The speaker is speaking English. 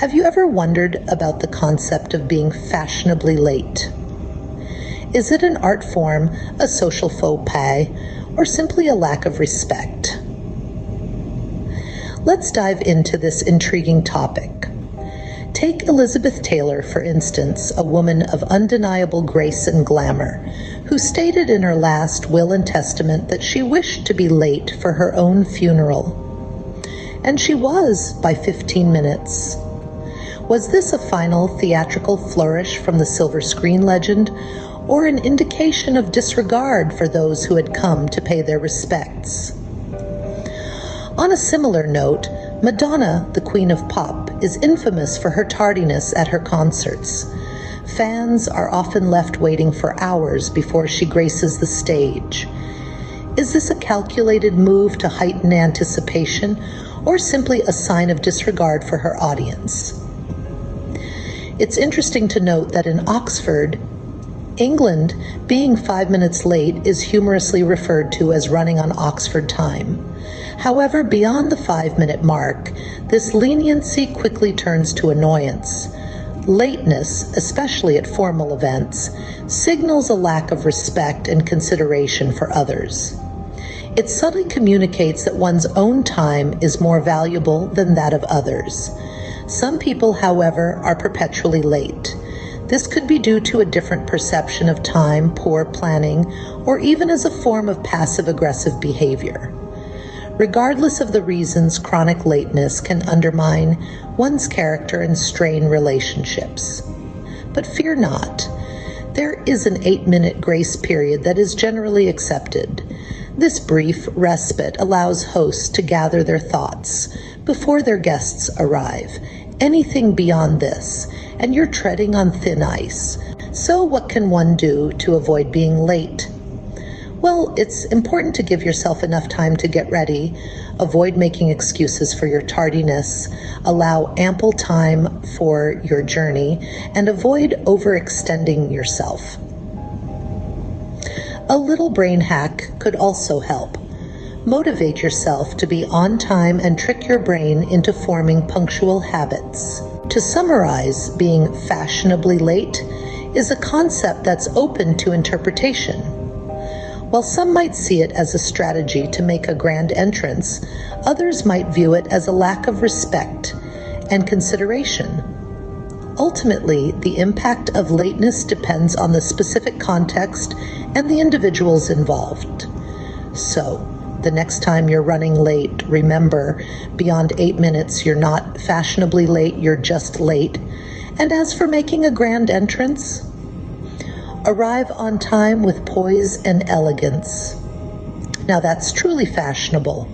Have you ever wondered about the concept of being fashionably late? Is it an art form, a social faux pas, or simply a lack of respect? Let's dive into this intriguing topic. Take Elizabeth Taylor, for instance, a woman of undeniable grace and glamour, who stated in her last will and testament that she wished to be late for her own funeral. And she was by 15 minutes. Was this a final theatrical flourish from the silver screen legend, or an indication of disregard for those who had come to pay their respects? On a similar note, Madonna, the Queen of Pop, is infamous for her tardiness at her concerts. Fans are often left waiting for hours before she graces the stage. Is this a calculated move to heighten anticipation, or simply a sign of disregard for her audience? It's interesting to note that in Oxford, England, being 5 minutes late is humorously referred to as running on Oxford time. However, beyond the 5-minute mark, this leniency quickly turns to annoyance. Lateness, especially at formal events, signals a lack of respect and consideration for others. It subtly communicates that one's own time is more valuable than that of others. Some people, however, are perpetually late. This could be due to a different perception of time, poor planning, or even as a form of passive-aggressive behavior. Regardless of the reasons, chronic lateness can undermine one's character and strain relationships. But fear not. There is an 8-minute grace period that is generally accepted. This brief respite allows hosts to gather their thoughts before their guests arrive. Anything beyond this, and you're treading on thin ice. So what can one do to avoid being late? Well, it's important to give yourself enough time to get ready, avoid making excuses for your tardiness, allow ample time for your journey, and avoid overextending yourself. A little brain hack could also help. Motivate yourself to be on time and trick your brain into forming punctual habits. To summarize, being fashionably late is a concept that's open to interpretation. While some might see it as a strategy to make a grand entrance, others might view it as a lack of respect and consideration. Ultimately, the impact of lateness depends on the specific context and the individuals involved. So, the next time you're running late, remember, beyond 8 minutes, you're not fashionably late, you're just late. And as for making a grand entrance, arrive on time with poise and elegance. Now that's truly fashionable.